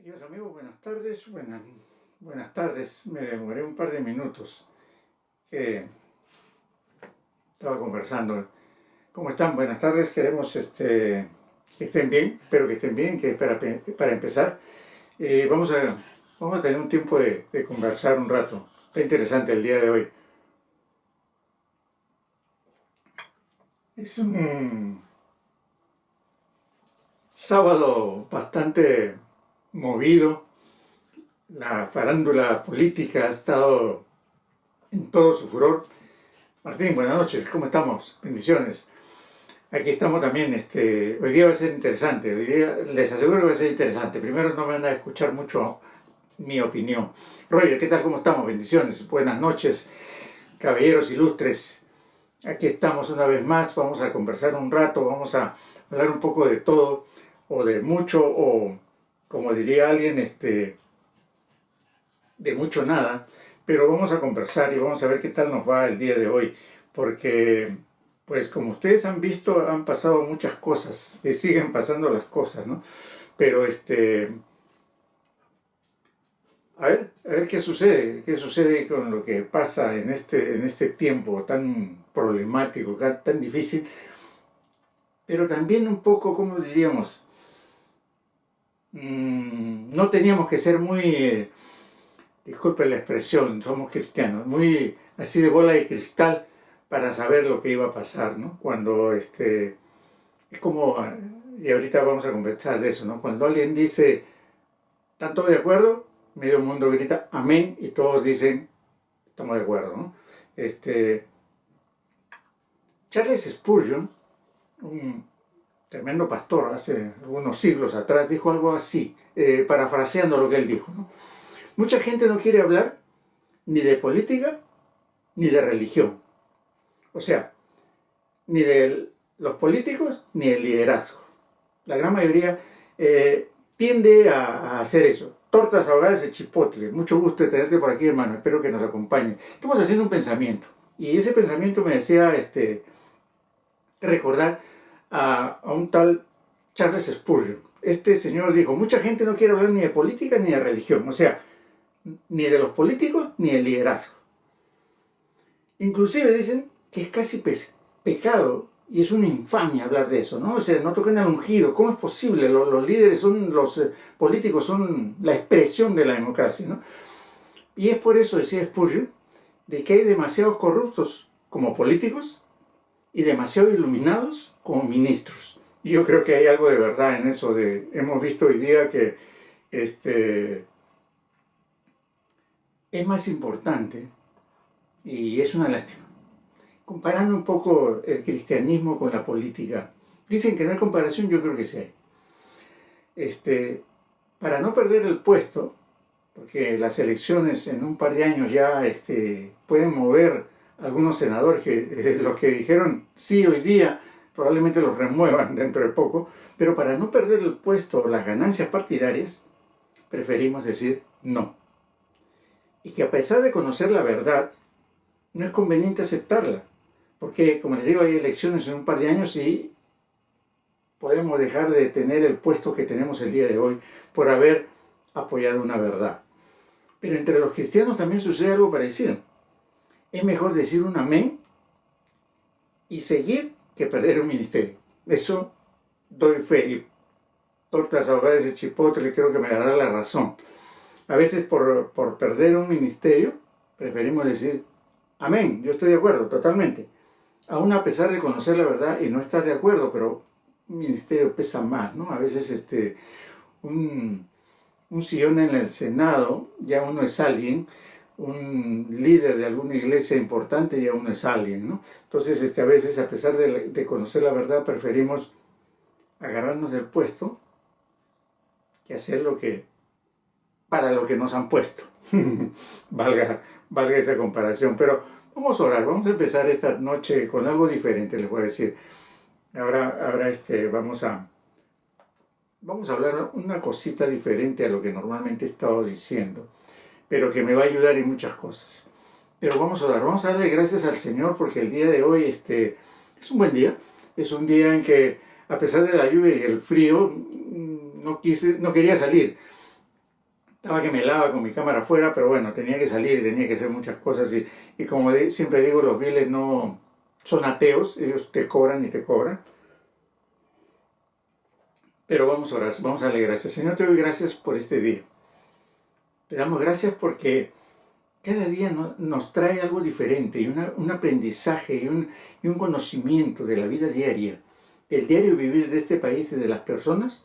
Queridos amigos, buenas tardes. Buenas tardes. Me demoré un par de minutos que estaba conversando. ¿Cómo están? Buenas tardes. Queremos que estén bien. Espero que estén bien. Que para empezar, vamos a tener un tiempo de conversar un rato. Está interesante el día de hoy. Es un sábado bastante movido. La farándula política ha estado en todo su furor. Martín, buenas noches, ¿cómo estamos? Bendiciones. Aquí estamos también, hoy día va a ser interesante, hoy día les aseguro que va a ser interesante. Primero no me van a escuchar mucho mi opinión. Roger, ¿qué tal? ¿Cómo estamos? Bendiciones, buenas noches, caballeros ilustres. Aquí estamos una vez más, vamos a conversar un rato, vamos a hablar un poco de todo, o de mucho, o como diría alguien, de mucho nada, pero vamos a conversar y vamos a ver qué tal nos va el día de hoy, porque pues como ustedes han visto han pasado muchas cosas y siguen pasando las cosas, ¿no? Pero a ver qué sucede con lo que pasa en este tiempo tan problemático, tan difícil, pero también un poco, ¿cómo diríamos? No teníamos que ser muy disculpen la expresión, somos cristianos, muy así de bola de cristal para saber lo que iba a pasar, ¿no? Cuando es como, y ahorita vamos a conversar de eso, ¿no? Cuando alguien dice, ¿están todos de acuerdo? Medio mundo grita, amén, y todos dicen, estamos de acuerdo, ¿no? Charles Spurgeon, un tremendo pastor hace algunos siglos atrás, dijo algo así, parafraseando lo que él dijo, ¿no? Mucha gente no quiere hablar ni de política ni de religión. O sea, ni de los políticos ni del liderazgo. La gran mayoría tiende a hacer eso. Tortas ahogadas de chipotle. Mucho gusto de tenerte por aquí, hermano. Espero que nos acompañe. Estamos haciendo un pensamiento. Y ese pensamiento me decía recordar a un tal Charles Spurgeon. Este señor dijo, mucha gente no quiere hablar ni de política ni de religión. O sea, ni de los políticos ni del liderazgo. Inclusive dicen que es casi pecado y es una infamia hablar de eso, ¿no? O sea, no tocan al ungido. ¿Cómo es posible? Los líderes son, los políticos son la expresión de la democracia, ¿no? Y es por eso, decía Spurgeon, de que hay demasiados corruptos como políticos y demasiado iluminados como ministros. Y yo creo que hay algo de verdad en eso. Hemos visto hoy día que es más importante, y es una lástima, comparando un poco el cristianismo con la política. Dicen que no hay comparación, yo creo que sí hay. Para no perder el puesto, porque las elecciones en un par de años ya pueden mover algunos senadores, que los que dijeron sí hoy día probablemente los remuevan dentro de poco, pero para no perder el puesto o las ganancias partidarias, preferimos decir no. Y que a pesar de conocer la verdad, no es conveniente aceptarla, porque como les digo, hay elecciones en un par de años y podemos dejar de tener el puesto que tenemos el día de hoy por haber apoyado una verdad. Pero entre los cristianos también sucede algo parecido. Es mejor decir un amén y seguir que perder un ministerio. Eso doy fe, y tortas ahogadas de chipotle creo que me dará la razón. A veces por perder un ministerio preferimos decir amén, yo estoy de acuerdo, totalmente. Aún a pesar de conocer la verdad y no estar de acuerdo, pero un ministerio pesa más, ¿no? A veces un sillón en el Senado, ya uno es alguien, un líder de alguna iglesia importante, ya uno es alguien, ¿no? Entonces, a veces, a pesar de conocer la verdad, preferimos agarrarnos del puesto que hacer para lo que nos han puesto. valga esa comparación, pero vamos a orar, vamos a empezar esta noche con algo diferente, les voy a decir. Ahora vamos a hablar una cosita diferente a lo que normalmente he estado diciendo, pero que me va a ayudar en muchas cosas. Pero vamos a orar, vamos a darle gracias al Señor porque el día de hoy es un buen día, es un día en que a pesar de la lluvia y el frío no quería salir. Estaba que me lava con mi cámara afuera, pero bueno, tenía que salir y tenía que hacer muchas cosas. Y como siempre digo, los bieles no son ateos, ellos te cobran y te cobran. Pero vamos a orar, vamos a darle gracias. Señor, te doy gracias por este día. Te damos gracias porque cada día nos trae algo diferente y un aprendizaje y un conocimiento de la vida diaria, del diario vivir de este país y de las personas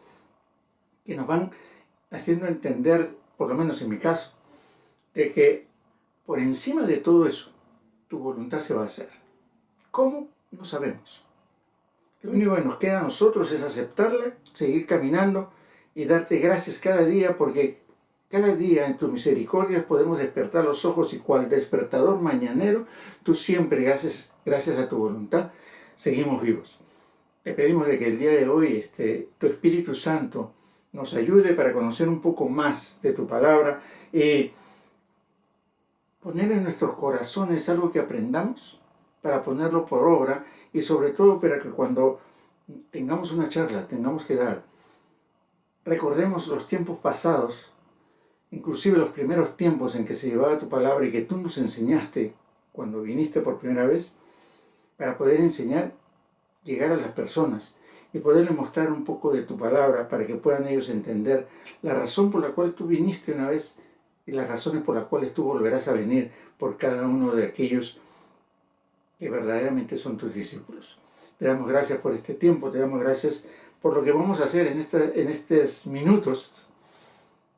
que nos van haciendo entender, por lo menos en mi caso, de que por encima de todo eso, tu voluntad se va a hacer. ¿Cómo? No sabemos. Lo único que nos queda a nosotros es aceptarla, seguir caminando y darte gracias cada día, porque cada día en tu misericordia podemos despertar los ojos y cual despertador mañanero, tú siempre, gracias a tu voluntad, seguimos vivos. Te pedimos de que el día de hoy tu Espíritu Santo nos ayude para conocer un poco más de tu palabra y poner en nuestros corazones algo que aprendamos para ponerlo por obra y sobre todo para que cuando tengamos una charla, tengamos que dar, recordemos los tiempos pasados, inclusive los primeros tiempos en que se llevaba tu palabra y que tú nos enseñaste cuando viniste por primera vez, para poder enseñar, llegar a las personas y poderles mostrar un poco de tu palabra para que puedan ellos entender la razón por la cual tú viniste una vez y las razones por las cuales tú volverás a venir por cada uno de aquellos que verdaderamente son tus discípulos. Te damos gracias por este tiempo, te damos gracias por lo que vamos a hacer en estos minutos,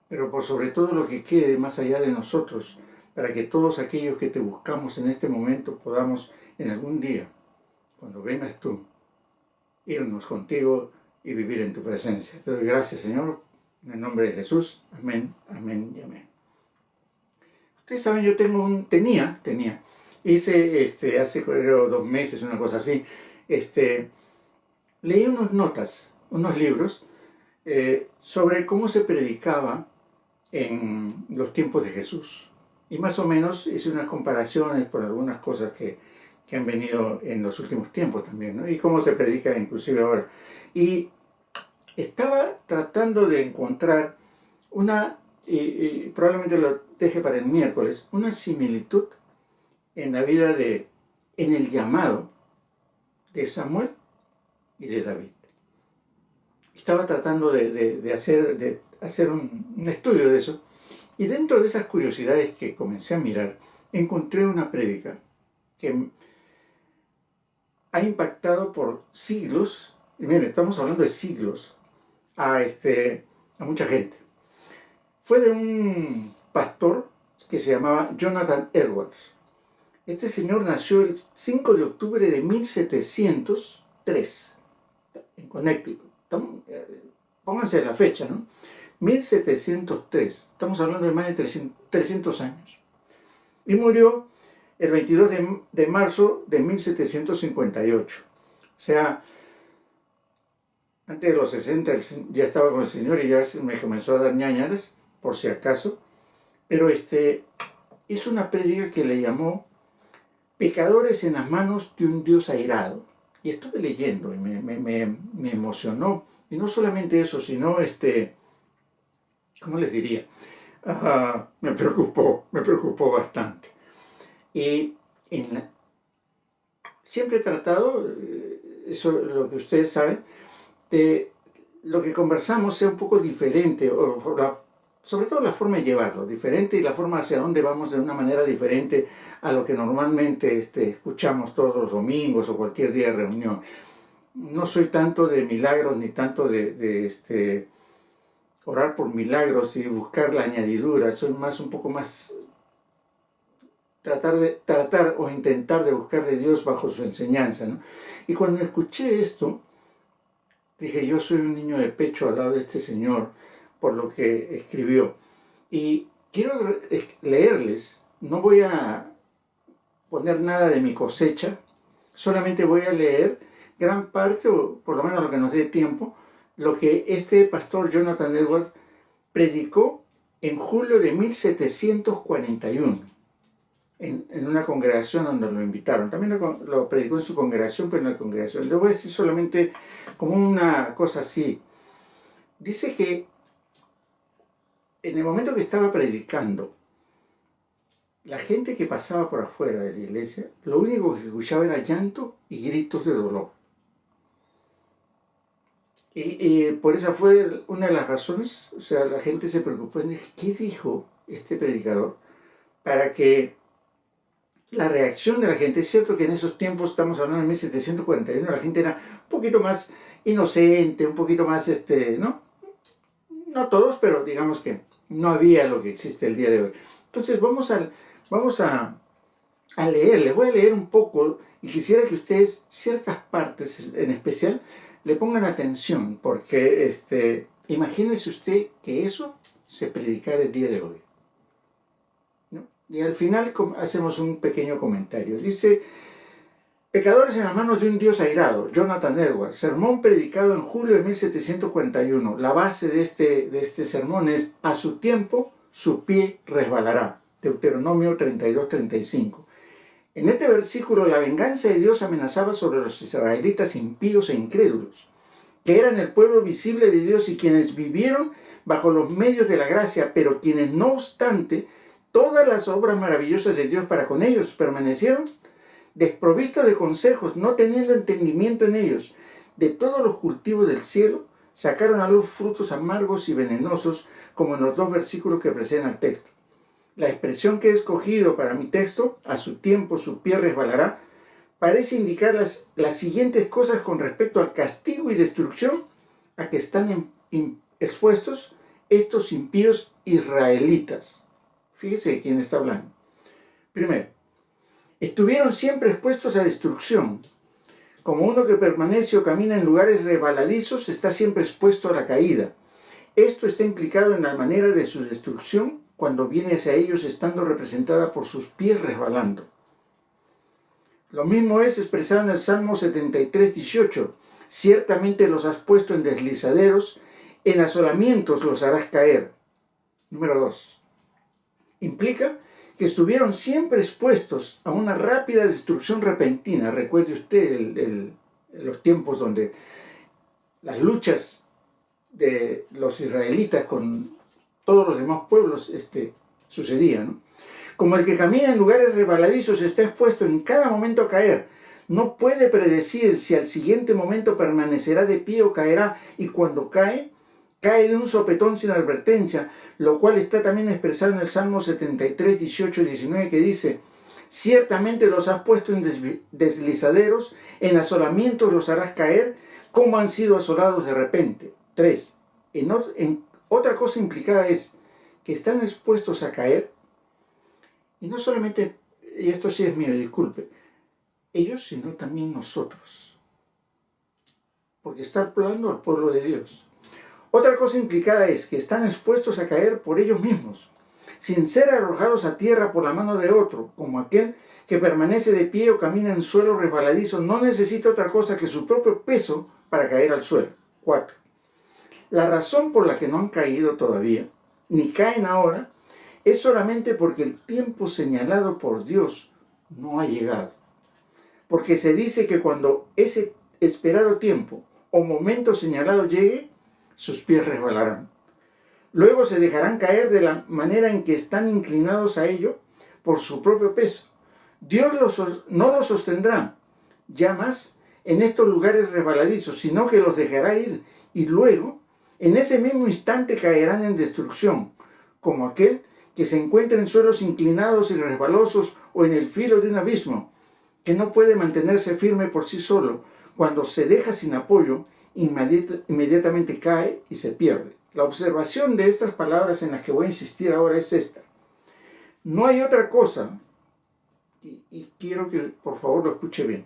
pero por sobre todo lo que quede más allá de nosotros, para que todos aquellos que te buscamos en este momento podamos en algún día, cuando vengas tú, irnos contigo y vivir en tu presencia. Te doy gracias, Señor, en el nombre de Jesús. Amén, amén y amén. Ustedes saben, yo tenía, hice hace creo 2 meses, una cosa así, leí unas notas, unos libros sobre cómo se predicaba en los tiempos de Jesús. Y más o menos hice unas comparaciones por algunas cosas que han venido en los últimos tiempos también, ¿no? Y cómo se predica inclusive ahora. Y estaba tratando de encontrar y probablemente lo deje para el miércoles, una similitud en la vida en el llamado de Samuel y de David. Estaba tratando de hacer un estudio de eso, y dentro de esas curiosidades que comencé a mirar, encontré una prédica que ha impactado por siglos, y miren, estamos hablando de siglos, a mucha gente. Fue de un pastor que se llamaba Jonathan Edwards. Este señor nació el 5 de octubre de 1703 en Connecticut. Pónganse la fecha, ¿no? 1703. Estamos hablando de más de 300 años. Y murió el 22 de marzo de 1758. O sea, antes de los 60 ya estaba con el Señor y ya me comenzó a dar ñañaras, por si acaso. Pero hizo una prédica que le llamó Pecadores en las manos de un Dios airado. Y estuve leyendo y me emocionó. Y no solamente eso, sino ¿cómo les diría? Me preocupó bastante. Y siempre he tratado, eso es lo que ustedes saben, de lo que conversamos sea un poco diferente, sobre todo la forma de llevarlo, diferente, y la forma hacia dónde vamos de una manera diferente a lo que normalmente escuchamos todos los domingos o cualquier día de reunión. No soy tanto de milagros ni tanto de orar por milagros y buscar la añadidura, soy un poco más tratar o intentar de buscar de Dios bajo su enseñanza, ¿no? Y cuando escuché esto, dije, yo soy un niño de pecho al lado de este señor por lo que escribió. Y quiero leerles, no voy a poner nada de mi cosecha, solamente voy a leer gran parte, o por lo menos lo que nos dé tiempo, lo que este pastor Jonathan Edwards predicó en julio de 1741 en una congregación donde lo invitaron. También lo predicó en su congregación, pero en la congregación. Le voy a decir solamente como una cosa así. Dice que en el momento que estaba predicando, la gente que pasaba por afuera de la iglesia, lo único que escuchaba era llanto y gritos de dolor. Y por esa fue una de las razones, o sea, la gente se preocupó en qué dijo este predicador para que la reacción de la gente, es cierto que en esos tiempos, estamos hablando de 1741, la gente era un poquito más inocente, un poquito más, ¿no? No todos, pero digamos que no había lo que existe el día de hoy. Entonces vamos a leer, les voy a leer un poco y quisiera que ustedes, ciertas partes en especial, le pongan atención, porque imagínese usted que eso se predicara el día de hoy, ¿no? Y al final hacemos un pequeño comentario. Dice: Pecadores en las manos de un Dios airado, Jonathan Edwards, sermón predicado en julio de 1741. La base de este sermón es: a su tiempo su pie resbalará. Deuteronomio 32-35. En este versículo, la venganza de Dios amenazaba sobre los israelitas impíos e incrédulos, que eran el pueblo visible de Dios y quienes vivieron bajo los medios de la gracia, pero quienes no obstante todas las obras maravillosas de Dios para con ellos permanecieron desprovistos de consejos, no teniendo entendimiento en ellos. De todos los cultivos del cielo sacaron a luz frutos amargos y venenosos, como en los dos versículos que preceden al texto. La expresión que he escogido para mi texto, a su tiempo su pie resbalará, parece indicar las siguientes cosas con respecto al castigo y destrucción a que están expuestos estos impíos israelitas. Fíjese de quién está hablando. Primero, estuvieron siempre expuestos a destrucción. Como uno que permanece o camina en lugares resbaladizos, está siempre expuesto a la caída. Esto está implicado en la manera de su destrucción cuando viene hacia ellos, estando representada por sus pies resbalando. Lo mismo es expresado en el Salmo 73:18. Ciertamente los has puesto en deslizaderos, en asolamientos los harás caer. Número 2. Implica que estuvieron siempre expuestos a una rápida destrucción repentina. Recuerde usted los tiempos donde las luchas de los israelitas con todos los demás pueblos sucedían, ¿no? Como el que camina en lugares resbaladizos está expuesto en cada momento a caer. No puede predecir si al siguiente momento permanecerá de pie o caerá, y cuando cae, cae de un sopetón sin advertencia, lo cual está también expresado en el Salmo 73, 18 y 19, que dice: ciertamente los has puesto en deslizaderos, en asolamientos los harás caer, como han sido asolados de repente. 3. Otra cosa implicada es que están expuestos a caer, y no solamente, y esto sí es mío, disculpe, ellos, sino también nosotros, porque está hablando al pueblo de Dios. Otra cosa implicada es que están expuestos a caer por ellos mismos, sin ser arrojados a tierra por la mano de otro, como aquel que permanece de pie o camina en suelo resbaladizo, no necesita otra cosa que su propio peso para caer al suelo. 4. La razón por la que no han caído todavía, ni caen ahora, es solamente porque el tiempo señalado por Dios no ha llegado. Porque se dice que cuando ese esperado tiempo o momento señalado llegue, sus pies resbalarán. Luego se dejarán caer de la manera en que están inclinados a ello por su propio peso. Dios no los sostendrá ya más en estos lugares resbaladizos, sino que los dejará ir, y luego, en ese mismo instante, caerán en destrucción, como aquel que se encuentra en suelos inclinados y resbalosos o en el filo de un abismo, que no puede mantenerse firme por sí solo. Cuando se deja sin apoyo, inmediatamente cae y se pierde. La observación de estas palabras en las que voy a insistir ahora es esta: no hay otra cosa, y quiero que por favor lo escuche bien,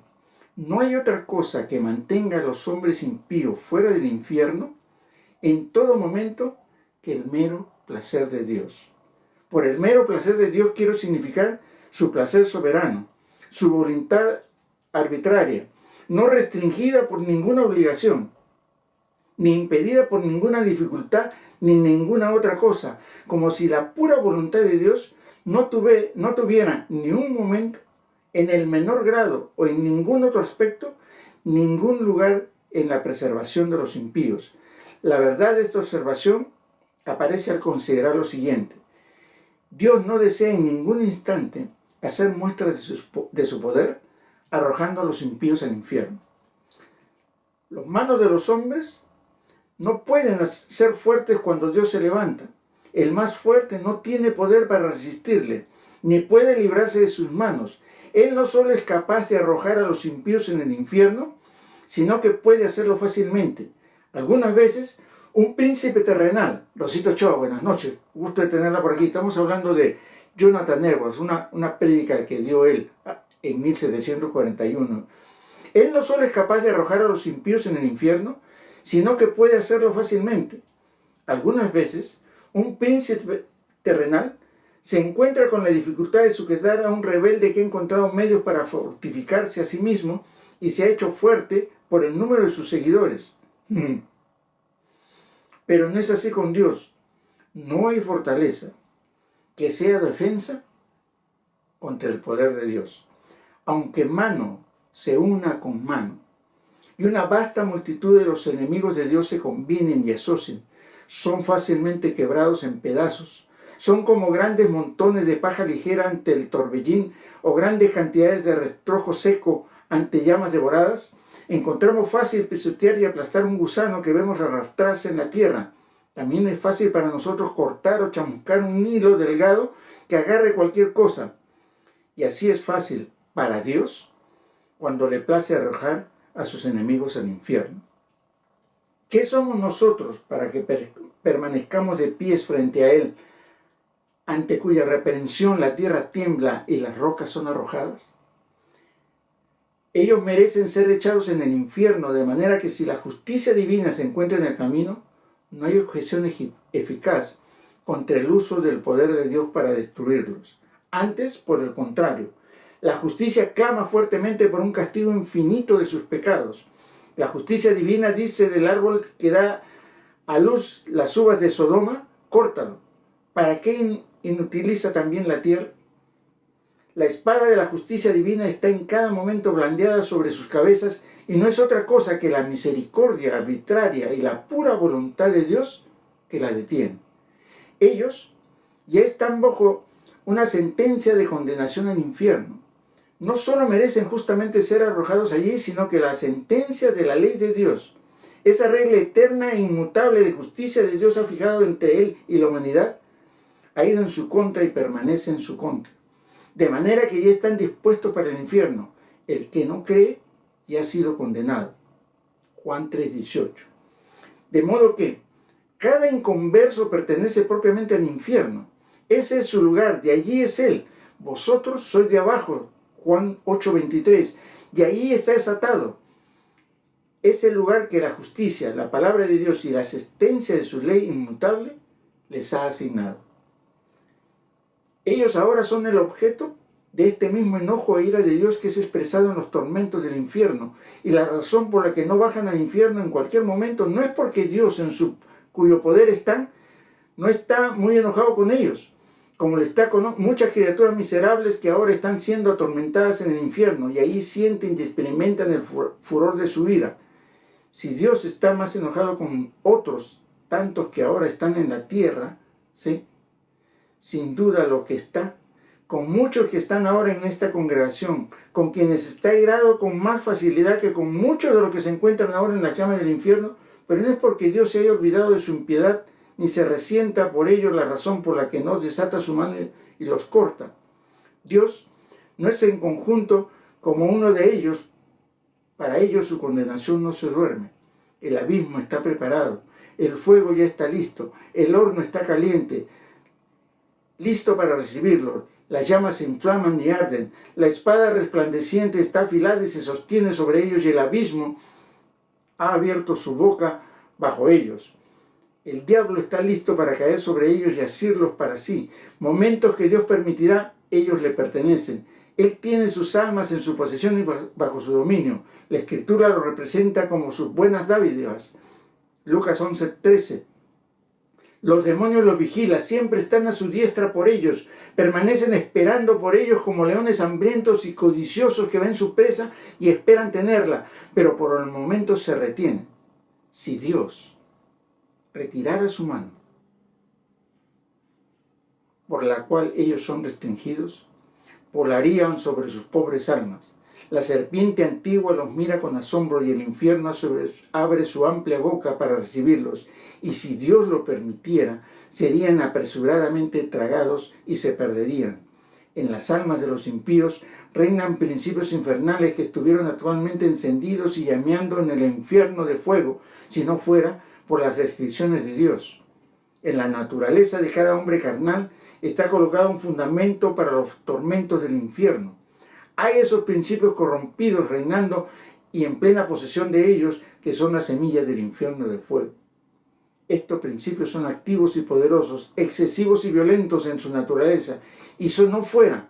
no hay otra cosa que mantenga a los hombres impíos fuera del infierno en todo momento que el mero placer de Dios. Por el mero placer de Dios quiero significar su placer soberano, su voluntad arbitraria, no restringida por ninguna obligación, ni impedida por ninguna dificultad, ni ninguna otra cosa, como si la pura voluntad de Dios no tuviera ni un momento, en el menor grado o en ningún otro aspecto, ningún lugar en la preservación de los impíos. La verdad de esta observación aparece al considerar lo siguiente: Dios no desea en ningún instante hacer muestra de su poder arrojando a los impíos al infierno. Las manos de los hombres no pueden ser fuertes cuando Dios se levanta. El más fuerte no tiene poder para resistirle, ni puede librarse de sus manos. Él no solo es capaz de arrojar a los impíos en el infierno, sino que puede hacerlo fácilmente. Algunas veces, un príncipe terrenal, Rosita Ochoa, buenas noches, gusto de tenerla por aquí. Estamos hablando de Jonathan Edwards, una prédica que dio él en 1741. Él no solo es capaz de arrojar a los impíos en el infierno, sino que puede hacerlo fácilmente. Algunas veces, un príncipe terrenal se encuentra con la dificultad de sujetar a un rebelde que ha encontrado medios para fortificarse a sí mismo y se ha hecho fuerte por el número de sus seguidores. Pero no es así con Dios. No hay fortaleza que sea defensa contra el poder de Dios. Aunque mano se una con mano y una vasta multitud de los enemigos de Dios se combinen y asocien, son fácilmente quebrados en pedazos. Son como grandes montones de paja ligera ante el torbellín o grandes cantidades de rastrojo seco ante llamas devoradas. Encontramos fácil pisotear y aplastar un gusano que vemos arrastrarse en la tierra. También es fácil para nosotros cortar o chamuscar un hilo delgado que agarre cualquier cosa. Y así es fácil para Dios cuando le place arrojar a sus enemigos al infierno. ¿Qué somos nosotros para que permanezcamos de pies frente a Él, ante cuya reprensión la tierra tiembla y las rocas son arrojadas? Ellos merecen ser echados en el infierno, de manera que si la justicia divina se encuentra en el camino, no hay objeción eficaz contra el uso del poder de Dios para destruirlos. Antes, por el contrario, la justicia clama fuertemente por un castigo infinito de sus pecados. La justicia divina dice del árbol que da a luz las uvas de Sodoma: córtalo. ¿Para qué inutiliza también la tierra? La espada de la justicia divina está en cada momento blandeada sobre sus cabezas y no es otra cosa que la misericordia arbitraria y la pura voluntad de Dios que la detiene. Ellos ya están bajo una sentencia de condenación al infierno. No solo merecen justamente ser arrojados allí, sino que la sentencia de la ley de Dios, esa regla eterna e inmutable de justicia de Dios ha fijado entre Él y la humanidad, ha ido en su contra y permanece en su contra. De manera que ya están dispuestos para el infierno. El que no cree ya ha sido condenado. Juan 3:18. De modo que cada inconverso pertenece propiamente al infierno. Ese es su lugar, de allí es Él. Vosotros sois de abajo. Juan 8:23. Y ahí está desatado. Es el lugar que la justicia, la palabra de Dios y la asistencia de su ley inmutable les ha asignado. Ellos ahora son el objeto de este mismo enojo e ira de Dios que es expresado en los tormentos del infierno. Y la razón por la que no bajan al infierno en cualquier momento no es porque Dios, cuyo poder están, no está muy enojado con ellos, como le está con muchas criaturas miserables que ahora están siendo atormentadas en el infierno y ahí sienten y experimentan el furor de su ira. Si Dios está más enojado con otros tantos que ahora están en la tierra, ¿sí?, sin duda lo que está con muchos que están ahora en esta congregación, con quienes está irado con más facilidad que con muchos de los que se encuentran ahora en la llama del infierno, pero no es porque Dios se haya olvidado de su impiedad, ni se resienta por ello la razón por la que no desata su mano y los corta. Dios no es en conjunto como uno de ellos. Para ellos su condenación no se duerme. El abismo está preparado, el fuego ya está listo, el horno está caliente, listo para recibirlo. Las llamas se inflaman y arden, la espada resplandeciente está afilada y se sostiene sobre ellos, y el abismo ha abierto su boca bajo ellos. El diablo está listo para caer sobre ellos y asirlos para sí. Momentos que Dios permitirá, ellos le pertenecen. Él tiene sus almas en su posesión y bajo su dominio. La Escritura lo representa como sus buenas dádivas. Lucas 11:13. Los demonios los vigilan, siempre están a su diestra por ellos, permanecen esperando por ellos como leones hambrientos y codiciosos que ven su presa y esperan tenerla, pero por el momento se retienen. Si Dios retirara su mano, por la cual ellos son restringidos, volarían sobre sus pobres almas. La serpiente antigua los mira con asombro y el infierno abre su amplia boca para recibirlos, y si Dios lo permitiera, serían apresuradamente tragados y se perderían. En las almas de los impíos reinan principios infernales que estuvieron actualmente encendidos y llameando en el infierno de fuego, si no fuera por las restricciones de Dios. En la naturaleza de cada hombre carnal está colocado un fundamento para los tormentos del infierno. Hay esos principios corrompidos reinando y en plena posesión de ellos, que son las semillas del infierno de fuego. Estos principios son activos y poderosos, excesivos y violentos en su naturaleza, y si no fuera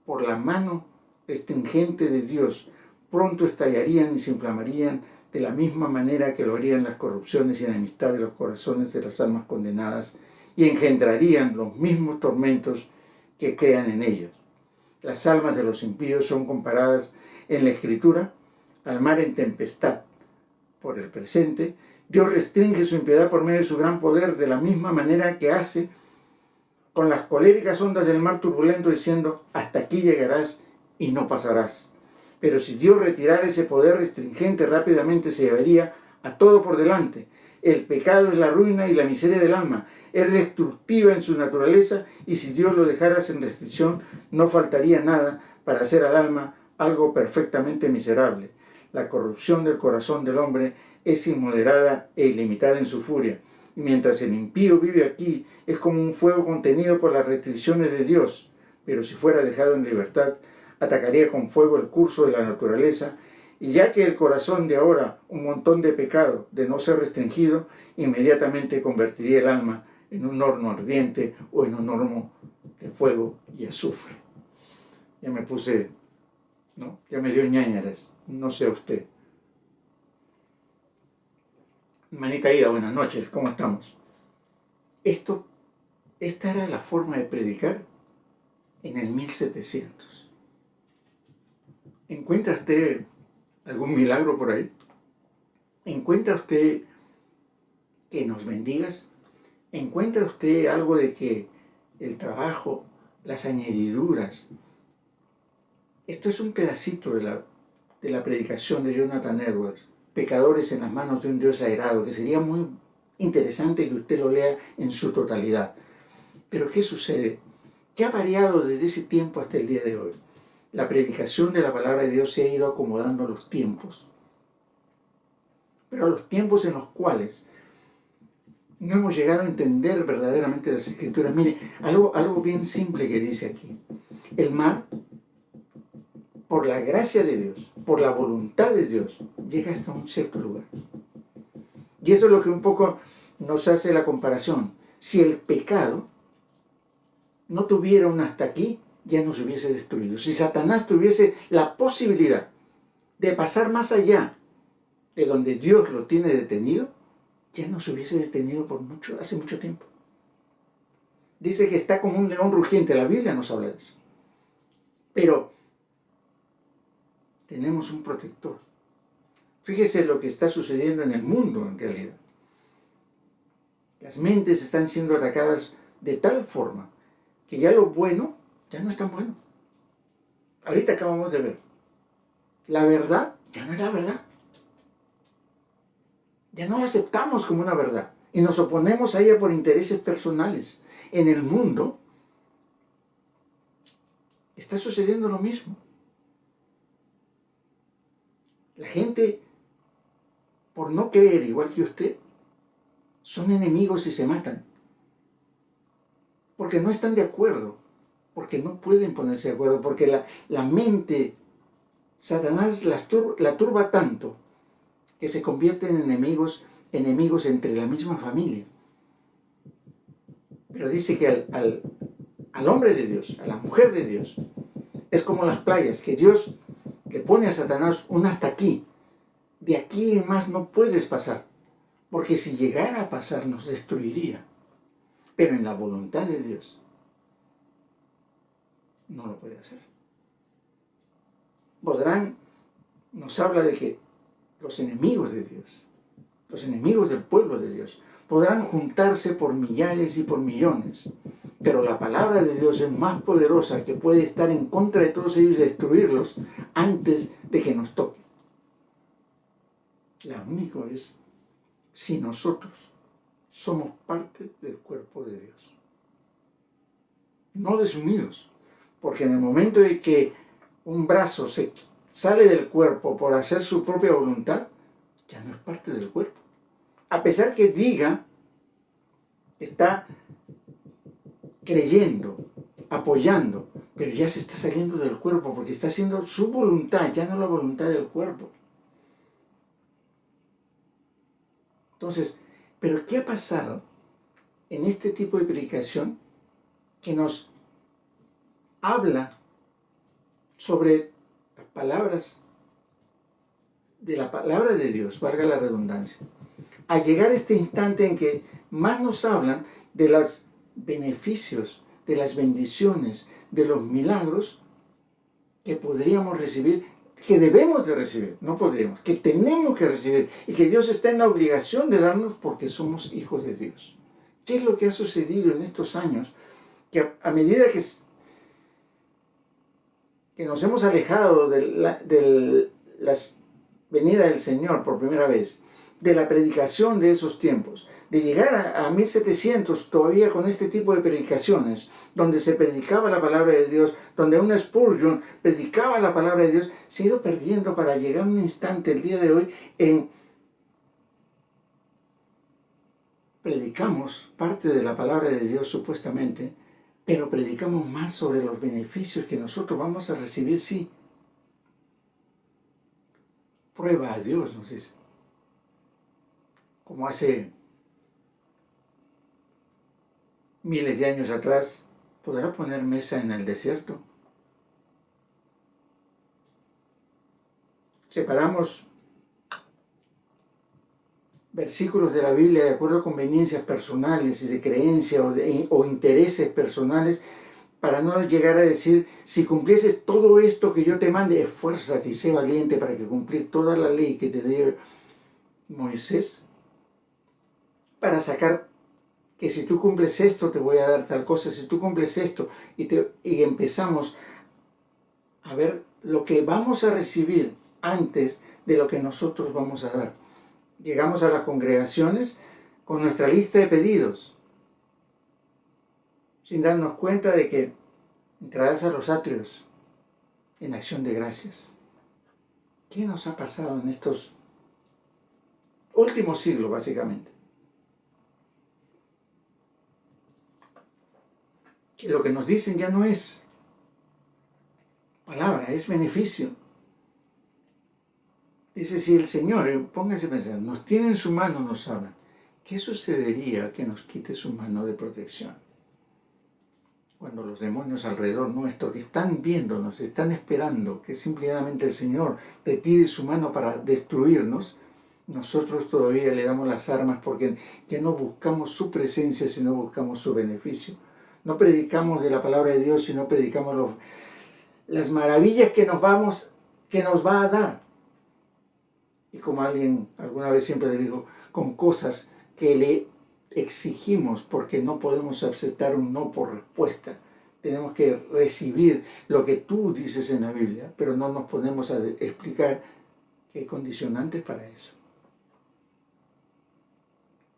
por la mano restringente de Dios, pronto estallarían y se inflamarían de la misma manera que lo harían las corrupciones y enemistad de los corazones de las almas condenadas, y engendrarían los mismos tormentos que crean en ellos. Las almas de los impíos son comparadas en la Escritura al mar en tempestad. Por el presente, Dios restringe su impiedad por medio de su gran poder de la misma manera que hace con las coléricas ondas del mar turbulento, diciendo: hasta aquí llegarás y no pasarás. Pero si Dios retirara ese poder restringente, rápidamente se llevaría a todo por delante. El pecado es la ruina y la miseria del alma. Es destructiva en su naturaleza, y si Dios lo dejara sin restricción, no faltaría nada para hacer al alma algo perfectamente miserable. La corrupción del corazón del hombre es inmoderada e ilimitada en su furia. Y mientras el impío vive aquí, es como un fuego contenido por las restricciones de Dios. Pero si fuera dejado en libertad, atacaría con fuego el curso de la naturaleza, y ya que el corazón de ahora un montón de pecado de no ser restringido, inmediatamente convertiría el alma en un horno ardiente o en un horno de fuego y azufre. Ya me puse, ¿no? Ya me dio ñáñaras, no sé usted. Manita Ida, buenas noches, ¿cómo estamos? Esta era la forma de predicar en el 1700. ¿Encuentra usted algún milagro por ahí? ¿Encuentra usted que nos bendigas? ¿Encuentra usted algo de que el trabajo, las añadiduras? Esto es un pedacito de la predicación de Jonathan Edwards, Pecadores en las manos de un Dios airado, que sería muy interesante que usted lo lea en su totalidad. Pero ¿qué sucede? ¿Qué ha variado desde ese tiempo hasta el día de hoy? La predicación de la palabra de Dios se ha ido acomodando a los tiempos, pero a los tiempos en los cuales no hemos llegado a entender verdaderamente las Escrituras. Mire, algo bien simple que dice aquí. El mar, por la gracia de Dios, por la voluntad de Dios, llega hasta un cierto lugar. Y eso es lo que un poco nos hace la comparación. Si el pecado no tuviera un hasta aquí, ya nos hubiese destruido. Si Satanás tuviese la posibilidad de pasar más allá de donde Dios lo tiene detenido, ya nos hubiese detenido hace mucho tiempo. Dice que está como un león rugiente, la Biblia nos habla de eso. Pero tenemos un protector. Fíjese lo que está sucediendo en el mundo en realidad. Las mentes están siendo atacadas de tal forma que ya lo bueno ya no es tan bueno. Ahorita acabamos de ver. La verdad ya no es la verdad. Ya no la aceptamos como una verdad y nos oponemos a ella por intereses personales. En el mundo está sucediendo lo mismo. La gente, por no creer igual que usted, son enemigos y se matan. Porque no están de acuerdo, porque no pueden ponerse de acuerdo, porque la mente, Satanás la turba tanto que se convierten en enemigos entre la misma familia. Pero dice que al hombre de Dios, a la mujer de Dios, es como las playas, que Dios le pone a Satanás un hasta aquí. De aquí en más no puedes pasar, porque si llegara a pasar nos destruiría. Pero en la voluntad de Dios no lo puede hacer. Nos habla de que los enemigos de Dios, los enemigos del pueblo de Dios, podrán juntarse por millares y por millones, pero la palabra de Dios es más poderosa, que puede estar en contra de todos ellos y destruirlos antes de que nos toque. La única es si nosotros somos parte del cuerpo de Dios, no desunidos, porque en el momento de que un brazo se sale del cuerpo por hacer su propia voluntad, ya no es parte del cuerpo. A pesar que diga, está creyendo, apoyando, pero ya se está saliendo del cuerpo porque está haciendo su voluntad, ya no la voluntad del cuerpo. Entonces, ¿pero qué ha pasado en este tipo de predicación que nos habla sobre las palabras de la palabra de Dios, valga la redundancia, a llegar a este instante en que más nos hablan de los beneficios, de las bendiciones, de los milagros que podríamos recibir, que debemos de recibir, no podríamos, que tenemos que recibir y que Dios está en la obligación de darnos porque somos hijos de Dios? ¿Qué es lo que ha sucedido en estos años? Que a medida que nos hemos alejado de la venida del Señor por primera vez, de la predicación de esos tiempos, de llegar a 1700 todavía con este tipo de predicaciones, donde se predicaba la palabra de Dios, donde un Spurgeon predicaba la palabra de Dios, se ha ido perdiendo para llegar a un instante el día de hoy en predicamos parte de la palabra de Dios supuestamente, pero predicamos más sobre los beneficios que nosotros vamos a recibir, sí. Prueba a Dios, nos dice. Como hace miles de años atrás, ¿podrá poner mesa en el desierto? Separamos versículos de la Biblia de acuerdo a conveniencias personales y de creencia o intereses personales, para no llegar a decir, si cumplieses todo esto que yo te mande, esfuérzate y sé valiente para que cumplir toda la ley que te dio Moisés, para sacar que si tú cumples esto te voy a dar tal cosa, si tú cumples esto, y empezamos a ver lo que vamos a recibir antes de lo que nosotros vamos a dar. Llegamos a las congregaciones con nuestra lista de pedidos, sin darnos cuenta de que entrarás a los atrios en acción de gracias. ¿Qué nos ha pasado en estos últimos siglos, básicamente? Que lo que nos dicen ya no es palabra, es beneficio. Dice, si el Señor, póngase a pensar, nos tiene en su mano, nos habla, ¿qué sucedería que nos quite su mano de protección? Cuando los demonios alrededor nuestro, que están viéndonos, están esperando que simplemente el Señor retire su mano para destruirnos, nosotros todavía le damos las armas porque ya no buscamos su presencia, sino buscamos su beneficio. No predicamos de la palabra de Dios, sino predicamos las maravillas que nos va a dar. Y como alguien alguna vez siempre le dijo, con cosas que le exigimos porque no podemos aceptar un no por respuesta. Tenemos que recibir lo que tú dices en la Biblia, pero no nos ponemos a explicar que hay condicionantes para eso.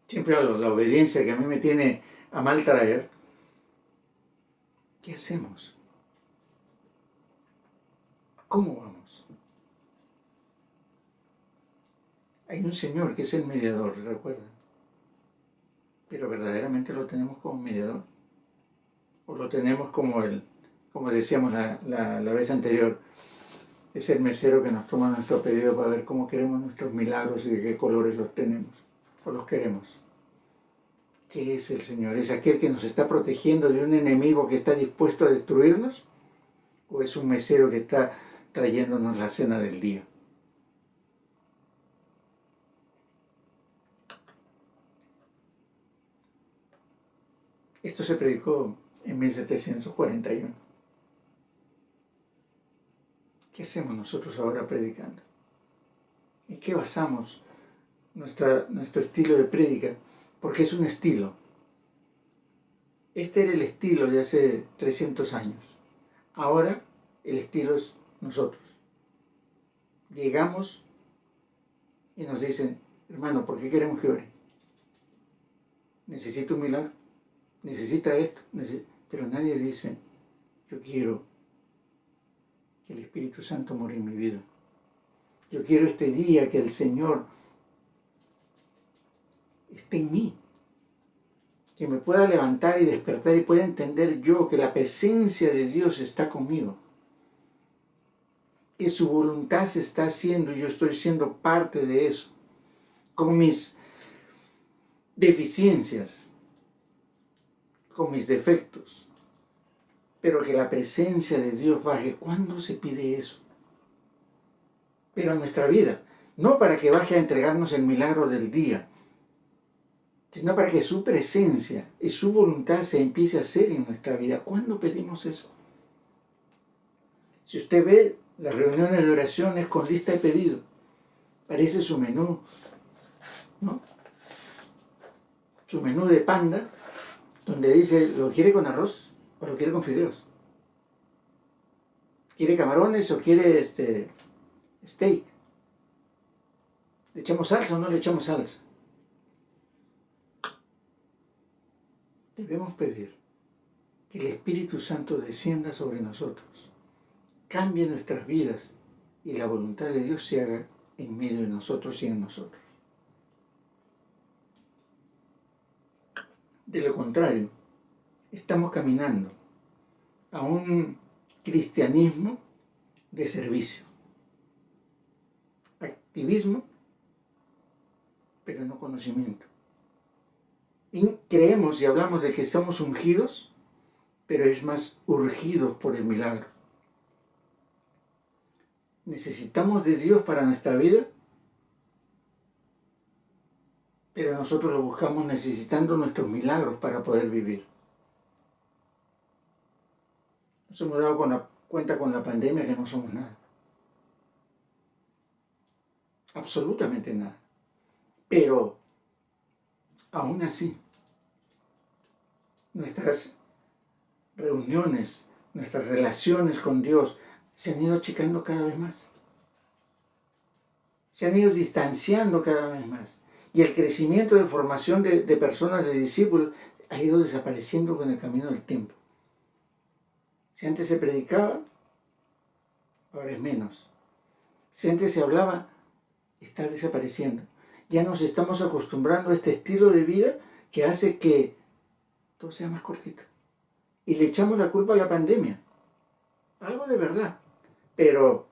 Siempre hablo, la obediencia que a mí me tiene a mal traer. ¿Qué hacemos? ¿Cómo vamos? Hay un Señor que es el mediador, recuerda. Pero verdaderamente lo tenemos como mediador. O lo tenemos como como decíamos la vez anterior, es el mesero que nos toma nuestro pedido para ver cómo queremos nuestros milagros y de qué colores los tenemos o los queremos. ¿Qué es el Señor? ¿Es aquel que nos está protegiendo de un enemigo que está dispuesto a destruirnos? ¿O es un mesero que está trayéndonos la cena del día? Esto se predicó en 1741. ¿Qué hacemos nosotros ahora predicando? ¿En qué basamos nuestro estilo de prédica? Porque es un estilo. Este era el estilo de hace 300 años. Ahora el estilo es nosotros. Llegamos y nos dicen, hermano, ¿por qué queremos que ore? Necesito un milagro, necesita esto, pero nadie dice, yo quiero que el Espíritu Santo more en mi vida. Yo quiero este día que el Señor esté en mí, que me pueda levantar y despertar y pueda entender yo que la presencia de Dios está conmigo, que su voluntad se está haciendo y yo estoy siendo parte de eso, con mis deficiencias, con mis defectos, pero que la presencia de Dios baje. ¿Cuándo se pide eso? Pero en nuestra vida, no para que baje a entregarnos el milagro del día, sino para que su presencia y su voluntad se empiece a hacer en nuestra vida. ¿Cuándo pedimos eso? Si usted ve las reuniones de oraciones con lista de pedido, parece su menú, ¿no? Su menú de panda, donde dice, ¿lo quiere con arroz o lo quiere con fideos? ¿Quiere camarones o quiere steak? ¿Le echamos salsa o no le echamos salsa? Debemos pedir que el Espíritu Santo descienda sobre nosotros, cambie nuestras vidas y la voluntad de Dios se haga en medio de nosotros y en nosotros. De lo contrario, estamos caminando a un cristianismo de servicio, activismo, pero no conocimiento. Y creemos y hablamos de que somos ungidos, pero es más urgidos por el milagro. Necesitamos de Dios para nuestra vida, pero nosotros lo buscamos necesitando nuestros milagros para poder vivir. Nos hemos dado cuenta con la pandemia que no somos nada. Absolutamente nada. Pero, aún así, nuestras reuniones, nuestras relaciones con Dios se han ido achicando cada vez más. Se han ido distanciando cada vez más. Y el crecimiento de formación de personas, de discípulos, ha ido desapareciendo con el camino del tiempo. Si antes se predicaba, ahora es menos. Si antes se hablaba, está desapareciendo. Ya nos estamos acostumbrando a este estilo de vida que hace que todo sea más cortito. Y le echamos la culpa a la pandemia. Algo de verdad. Pero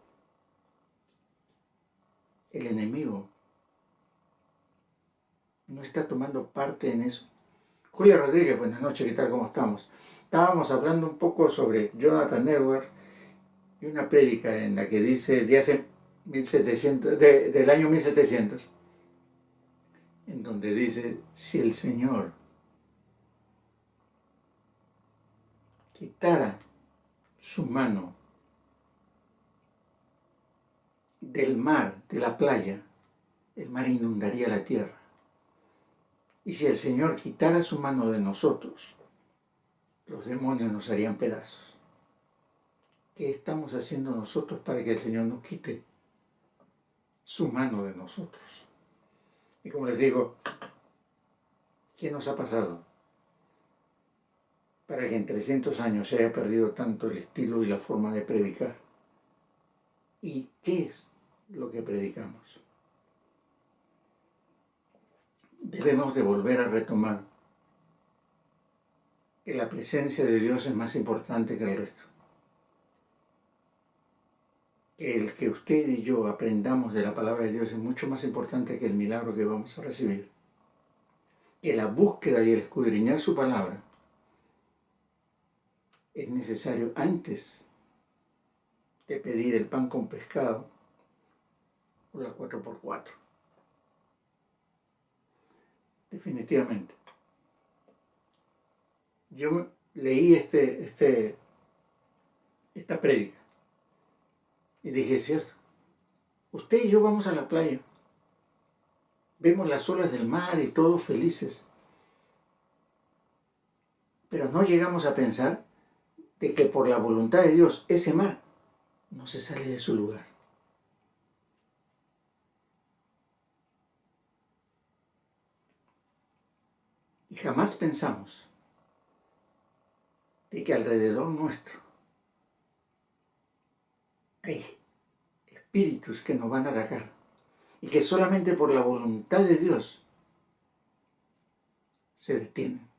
el enemigo no está tomando parte en eso. Julia Rodríguez, buenas noches, ¿qué tal? ¿Cómo estamos? Estábamos hablando un poco sobre Jonathan Edwards y una prédica en la que dice de hace 1700, del año 1700, en donde dice, si el Señor quitara su mano del mar, de la playa, el mar inundaría la tierra. Y si el Señor quitara su mano de nosotros, los demonios nos harían pedazos. ¿Qué estamos haciendo nosotros para que el Señor nos quite su mano de nosotros? Y como les digo, ¿qué nos ha pasado para que en 300 años se haya perdido tanto el estilo y la forma de predicar? ¿Y qué es lo que predicamos? Debemos de volver a retomar que la presencia de Dios es más importante que el resto. Que el que usted y yo aprendamos de la palabra de Dios es mucho más importante que el milagro que vamos a recibir. Que la búsqueda y el escudriñar su palabra es necesario antes de pedir el pan con pescado o la 4x4. Definitivamente. Yo leí esta prédica y dije, es cierto, usted y yo vamos a la playa, vemos las olas del mar y todos felices, Pero no llegamos a pensar de que por la voluntad de Dios ese mar no se sale de su lugar. Y jamás pensamos de que alrededor nuestro hay espíritus que nos van a atacar y que solamente por la voluntad de Dios se detienen.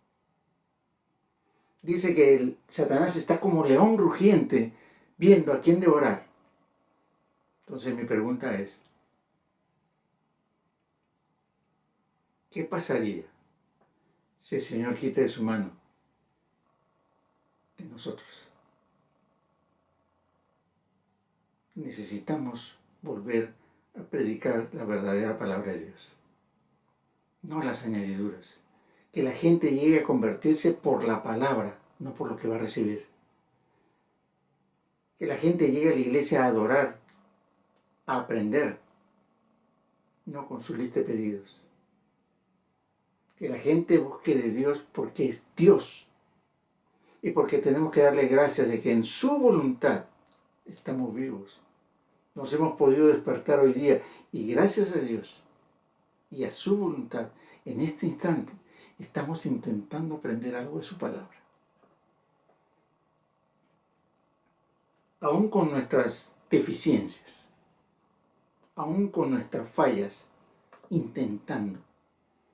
Dice que Satanás está como león rugiente viendo a quién devorar. Entonces mi pregunta es, ¿qué pasaría si el Señor quita de su mano de nosotros? Necesitamos volver a predicar la verdadera palabra de Dios, no las añadiduras. Que la gente llegue a convertirse por la palabra, no por lo que va a recibir. Que la gente llegue a la iglesia a adorar, a aprender, no con su lista de pedidos. Que la gente busque de Dios porque es Dios y porque tenemos que darle gracias de que en su voluntad estamos vivos. Nos hemos podido despertar hoy día y gracias a Dios y a su voluntad, en este instante estamos intentando aprender algo de su palabra. Aún con nuestras deficiencias, aún con nuestras fallas, intentando.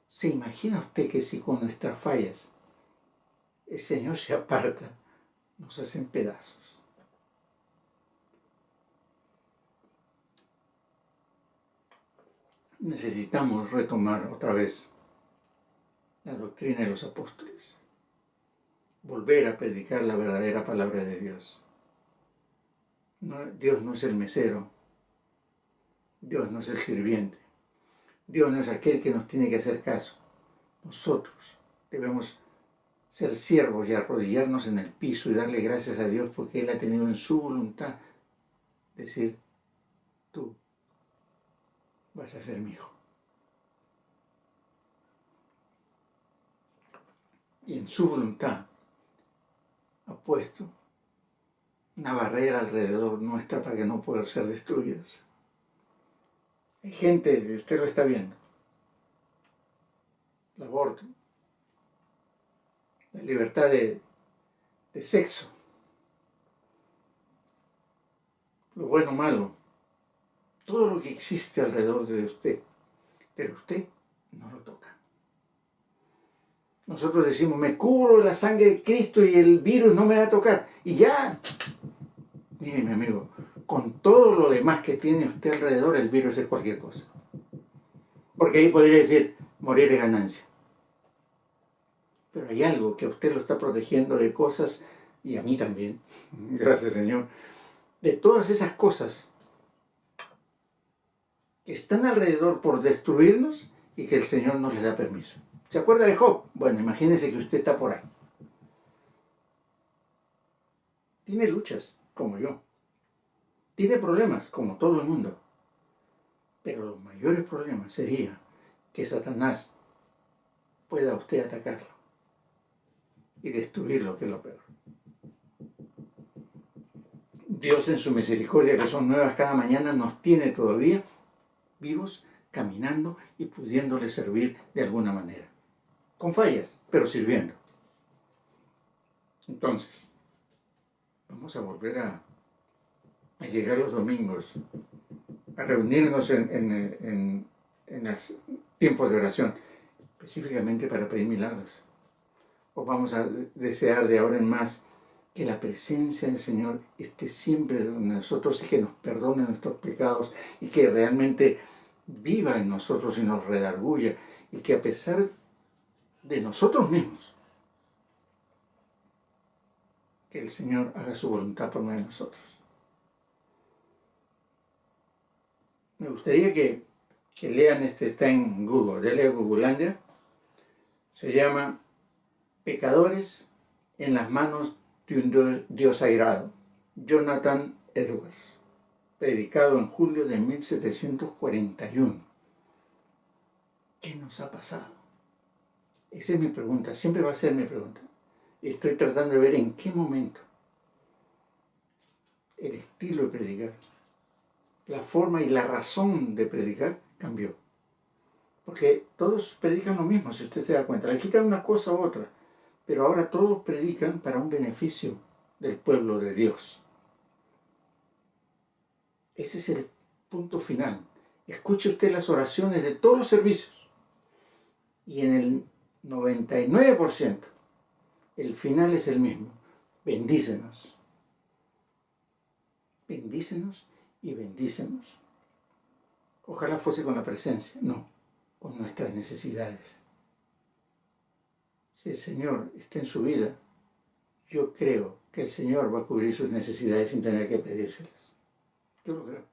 ¿Se imagina usted que si con nuestras fallas el Señor se aparta, nos hacen pedazos? Necesitamos retomar otra vez la doctrina de los apóstoles, volver a predicar la verdadera palabra de Dios. Dios no es el mesero, Dios no es el sirviente, Dios no es aquel que nos tiene que hacer caso. Nosotros debemos ser siervos y arrodillarnos en el piso y darle gracias a Dios porque Él ha tenido en su voluntad decir, tú vas a ser mi hijo. Y en su voluntad ha puesto una barrera alrededor nuestra para que no puedan ser destruidos. Hay gente, usted lo está viendo, el aborto, la libertad de sexo, lo bueno o malo, todo lo que existe alrededor de usted, pero usted no lo toca. Nosotros decimos, me cubro de la sangre de Cristo y el virus no me va a tocar. Y ya, mire mi amigo, con todo lo demás que tiene usted alrededor, el virus es cualquier cosa. Porque ahí podría decir, morir es ganancia. Pero hay algo que a usted lo está protegiendo de cosas, y a mí también, gracias Señor, de todas esas cosas que están alrededor por destruirnos y que el Señor no les da permiso. ¿Se acuerda de Job? Bueno, imagínese que usted está por ahí. Tiene luchas, como yo. Tiene problemas, como todo el mundo. Pero los mayores problemas sería que Satanás pueda a usted atacarlo y destruirlo, que es lo peor. Dios en su misericordia, que son nuevas cada mañana, nos tiene todavía vivos, caminando y pudiéndole servir de alguna manera. Con fallas, pero sirviendo. Entonces, vamos a volver a llegar los domingos, a reunirnos en los tiempos de oración, específicamente para pedir milagros. O vamos a desear de ahora en más que la presencia del Señor esté siempre con nosotros y que nos perdone nuestros pecados y que realmente viva en nosotros y nos redarguya y que a pesar de nosotros mismos, que el Señor haga su voluntad por medio de nosotros. Me gustaría que lean está en Google, ya lea Googleandia, se llama Pecadores en las manos de un Dios airado, Jonathan Edwards, predicado en julio de 1741. ¿Qué nos ha pasado? Esa es mi pregunta, siempre va a ser mi pregunta. estoy tratando de ver en qué momento el estilo de predicar, la forma y la razón de predicar cambió. Porque todos predican lo mismo, si usted se da cuenta. Le quitan una cosa a otra, pero ahora todos predican para un beneficio del pueblo de Dios. Ese es el punto final. Escuche usted las oraciones de todos los servicios y en el 99% el final es el mismo. Bendícenos. Bendícenos y bendícenos. Ojalá fuese con la presencia, no, con nuestras necesidades. Si el Señor está en su vida, yo creo que el Señor va a cubrir sus necesidades sin tener que pedírselas. Yo lo creo.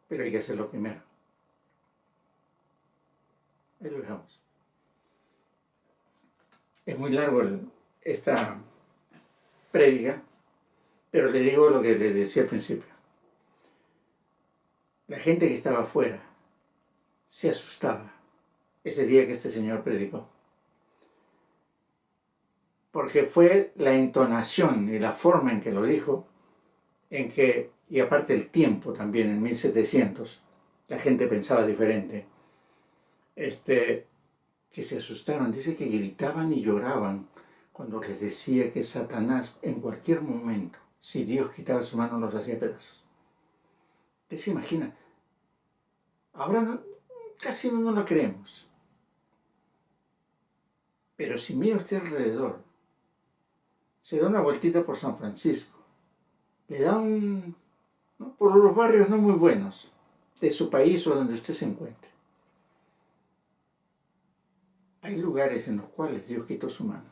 Pero hay que hacerlo primero. Ahí lo dejamos. Es muy largo esta prédica, pero le digo lo que le decía al principio. La gente que estaba afuera se asustaba ese día que este señor predicó. Porque fue la entonación y la forma en que lo dijo, en que, y aparte el tiempo también, en 1700, la gente pensaba diferente, que se asustaron. Dice que gritaban y lloraban cuando les decía que Satanás en cualquier momento, si Dios quitaba su mano, los hacía pedazos. ¿Usted se imagina? Ahora casi no lo creemos. Pero si mira usted alrededor, se da una vueltita por San Francisco, le da por los barrios no muy buenos de su país o donde usted se encuentre. Hay lugares en los cuales Dios quitó su mano.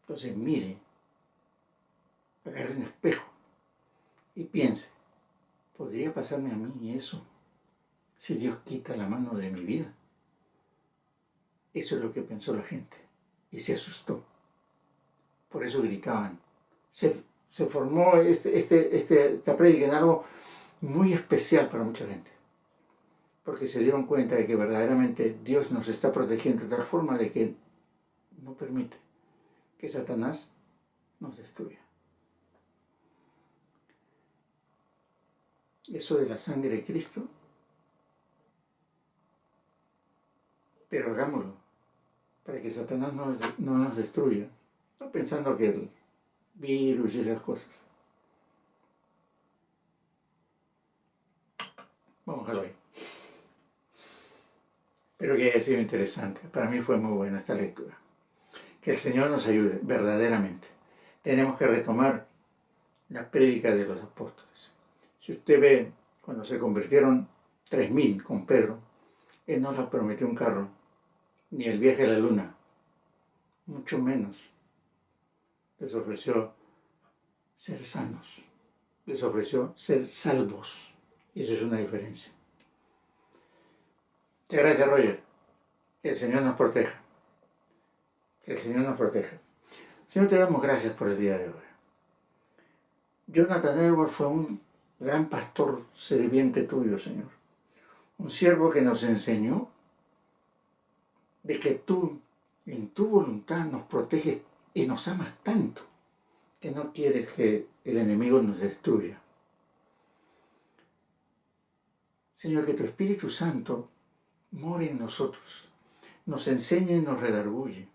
Entonces mire, agarre un espejo y piense, ¿podría pasarme a mí eso si Dios quita la mano de mi vida? Eso es lo que pensó la gente y se asustó. Por eso gritaban. Se formó esta prédica en algo muy especial para mucha gente. Porque se dieron cuenta de que verdaderamente Dios nos está protegiendo de tal forma de que no permite que Satanás nos destruya. Eso de la sangre de Cristo, pero hagámoslo para que Satanás no nos destruya, no pensando que el virus y esas cosas. Vamos a dejarlo ahí. Espero que haya sido interesante. Para mí fue muy buena esta lectura. Que el Señor nos ayude, verdaderamente. Tenemos que retomar la prédica de los apóstoles. Si usted ve, cuando se convirtieron 3000 con Pedro, Él no les prometió un carro, ni el viaje a la luna, mucho menos. Les ofreció ser sanos, les ofreció ser salvos. Y eso es una diferencia. Muchas gracias, Roger. Que el Señor nos proteja. Que el Señor nos proteja. Señor, te damos gracias por el día de hoy. Jonathan Edwards fue un gran pastor serviente tuyo, Señor. Un siervo que nos enseñó de que tú, en tu voluntad, nos proteges y nos amas tanto que no quieres que el enemigo nos destruya. Señor, que tu Espíritu Santo more en nosotros, nos enseñe y nos redarguye,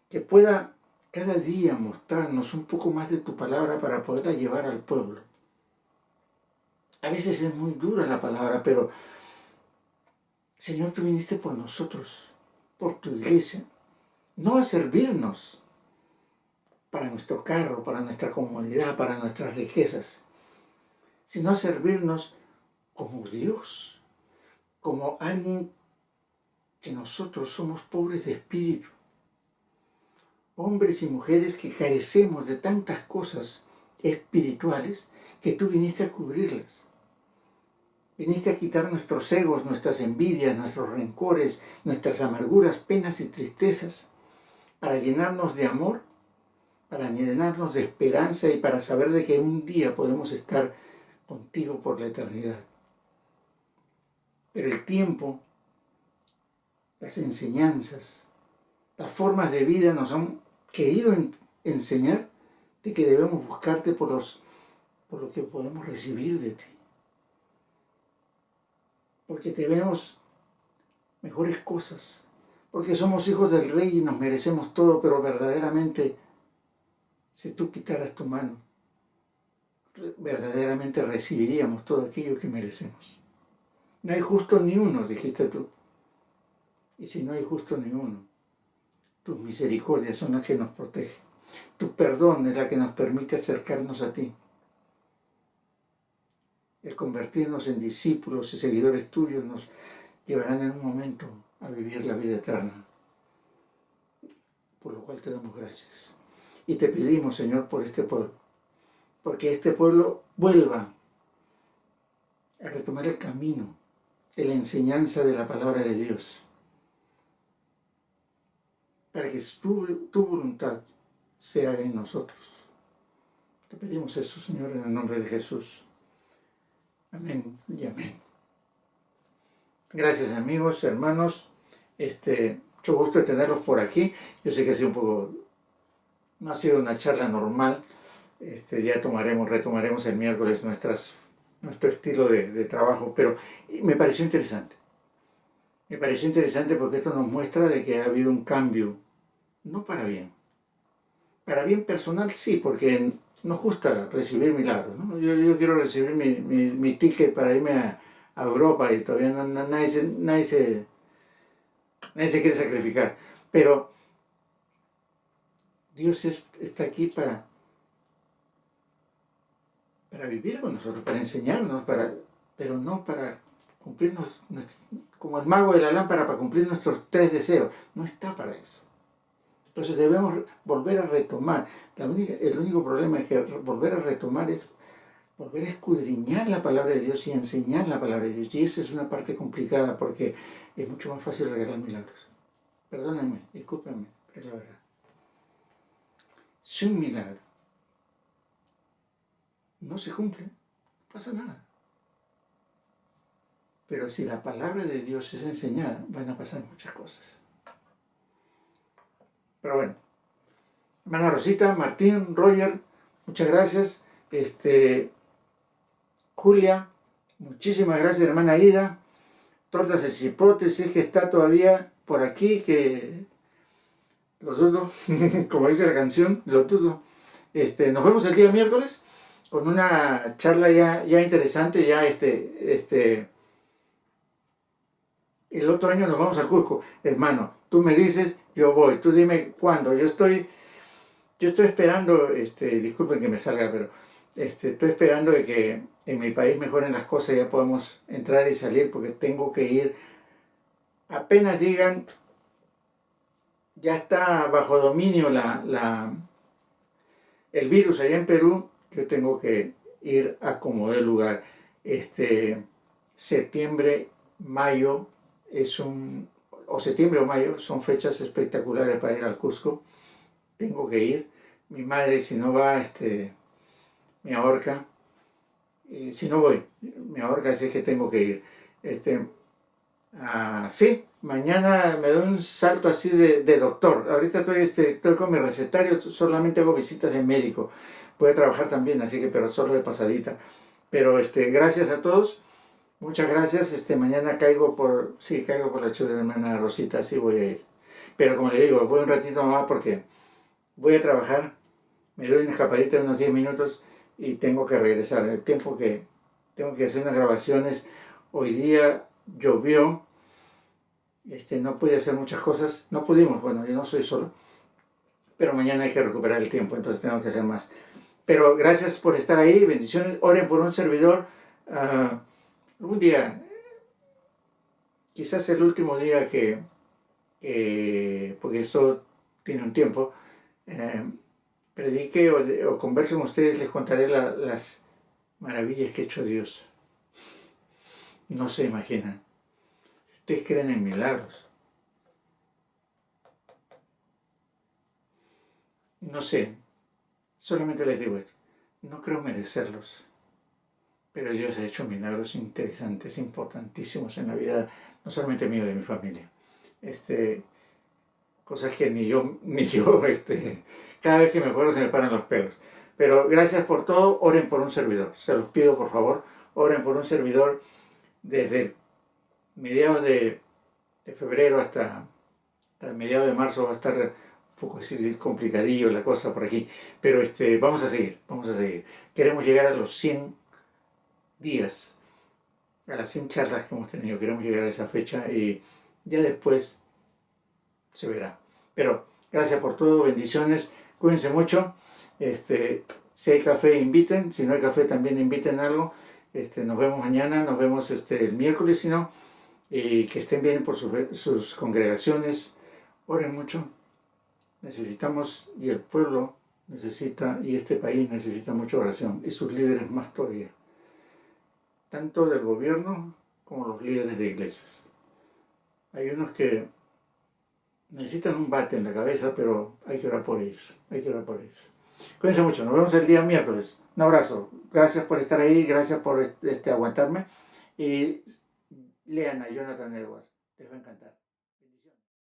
que pueda cada día mostrarnos un poco más de tu palabra para poderla llevar al pueblo. A veces es muy dura la palabra, pero Señor, tú viniste por nosotros, por tu iglesia, no a servirnos para nuestro carro, para nuestra comodidad, para nuestras riquezas, sino a servirnos como Dios, como alguien que nosotros somos pobres de espíritu, hombres y mujeres que carecemos de tantas cosas espirituales que tú viniste a cubrirlas. Viniste a quitar nuestros egos, nuestras envidias, nuestros rencores, nuestras amarguras, penas y tristezas, para llenarnos de amor, para llenarnos de esperanza y para saber de que un día podemos estar contigo por la eternidad. Pero el tiempo las enseñanzas, las formas de vida nos han querido enseñar de que debemos buscarte por lo que podemos recibir de ti. Porque te vemos mejores cosas, porque somos hijos del Rey y nos merecemos todo, pero verdaderamente, si tú quitaras tu mano, verdaderamente recibiríamos todo aquello que merecemos. No hay justo ni uno, dijiste tú. Y si no hay justo ni uno, tus misericordias son las que nos protegen. Tu perdón es la que nos permite acercarnos a ti. El convertirnos en discípulos y seguidores tuyos nos llevarán en un momento a vivir la vida eterna. Por lo cual te damos gracias. Y te pedimos, Señor, por este pueblo. Porque este pueblo vuelva a retomar el camino de la enseñanza de la palabra de Dios. Para que tu voluntad se haga en nosotros. Te pedimos eso, Señor, en el nombre de Jesús. Amén y amén. Gracias, amigos, hermanos. Mucho gusto de tenerlos por aquí. Yo sé que ha sido no ha sido una charla normal. Ya retomaremos el miércoles nuestro estilo de trabajo, pero me pareció interesante. Me pareció interesante porque esto nos muestra de que ha habido un cambio, no para bien. Para bien personal sí, porque nos gusta recibir milagros, ¿no? Yo quiero recibir mi ticket para irme a Europa y todavía nadie se quiere sacrificar. Pero Dios está aquí para vivir con nosotros, para enseñarnos, pero no para cumplirnos, como el mago de la lámpara, para cumplir nuestros 3 deseos. No está para eso. Entonces debemos volver a retomar. El único problema es que volver a retomar es volver a escudriñar la palabra de Dios y enseñar la palabra de Dios. Y esa es una parte complicada porque es mucho más fácil regalar milagros. Perdónenme, discúlpenme, pero es la verdad. Si un milagro no se cumple, no pasa nada. Pero si la palabra de Dios es enseñada, van a pasar muchas cosas. Pero bueno, hermana Rosita, Martín, Roger, muchas gracias. Julia, muchísimas gracias, hermana Ida. Tortas de cipote, sé que está todavía por aquí, que lo dudo, como dice la canción, lo dudo. Nos vemos el día miércoles con una charla ya interesante, el otro año nos vamos a Cusco. Hermano, tú me dices, yo voy, tú dime cuándo. Yo estoy esperando, disculpen que me salga, pero estoy esperando de que en mi país mejoren las cosas, ya podemos entrar y salir, porque tengo que ir. Apenas digan, ya está bajo dominio el virus allá en Perú, yo tengo que ir a como dé lugar. Septiembre, mayo, o septiembre o mayo son fechas espectaculares para ir al Cusco. Tengo que ir. Mi madre, si no va, me ahorca. Si no voy, me ahorca, así es que tengo que ir. Sí, mañana me doy un salto así de doctor. Ahorita estoy con mi recetario, solamente hago visitas de médico. Voy a trabajar también, así que, pero solo de pasadita. Pero gracias a todos. Muchas gracias. Mañana caigo por la chula de la hermana Rosita, así voy a ir. Pero como le digo, voy un ratito más porque voy a trabajar. Me doy una escapadita de unos 10 minutos y tengo que regresar. El tiempo que tengo que hacer unas grabaciones. Hoy día llovió. No pude hacer muchas cosas. No pudimos, bueno, yo no soy solo. Pero mañana hay que recuperar el tiempo, entonces tengo que hacer más. Pero gracias por estar ahí. Bendiciones. Oren por un servidor. Un día, quizás el último día porque esto tiene un tiempo, predique o converse con ustedes, les contaré las maravillas que ha hecho Dios. No se imaginan. Ustedes creen en milagros. No sé, solamente les digo esto. No creo merecerlos. Pero Dios ha hecho milagros interesantes, importantísimos en la vida, no solamente mío, de mi familia. cosas que ni yo, cada vez que me acuerdo se me paran los pelos. Pero gracias por todo, oren por un servidor, se los pido por favor, oren por un servidor desde mediados de febrero hasta mediados de marzo. Va a estar un poco así complicadillo la cosa por aquí, pero vamos a seguir, Queremos llegar a los 100 días, a las 100 charlas que hemos tenido, queremos llegar a esa fecha y ya después se verá. Pero gracias por todo, bendiciones, cuídense mucho. Si hay café, inviten, si no hay café, también inviten algo. Nos vemos mañana, nos vemos el miércoles, si no, y que estén bien por sus congregaciones. Oren mucho, necesitamos, y el pueblo necesita, y este país necesita mucha oración, y sus líderes más todavía, tanto del gobierno como los líderes de iglesias. Hay unos que necesitan un bate en la cabeza, pero hay que orar por ellos, Cuídense mucho, nos vemos el día miércoles. Un abrazo, gracias por estar ahí, gracias por aguantarme, y lean a Jonathan Edwards, les va a encantar.